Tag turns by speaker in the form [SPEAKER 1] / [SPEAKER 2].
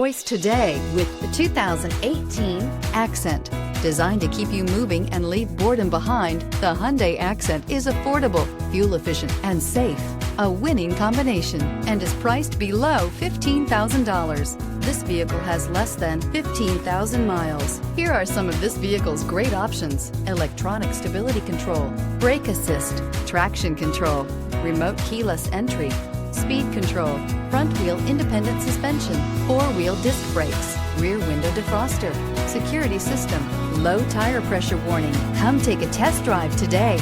[SPEAKER 1] Choice today with the 2018 Accent. Designed to keep you moving and leave boredom behind, the Hyundai Accent is affordable, fuel-efficient, and safe. A winning combination and is priced below $15,000. This vehicle has less than 15,000 miles. Here are some of this vehicle's great options: electronic stability control, brake assist, traction control, remote keyless entry, speed control, front wheel independent suspension, four-wheel disc brakes, rear window defroster, security system, low tire pressure warning. Come take a test drive today.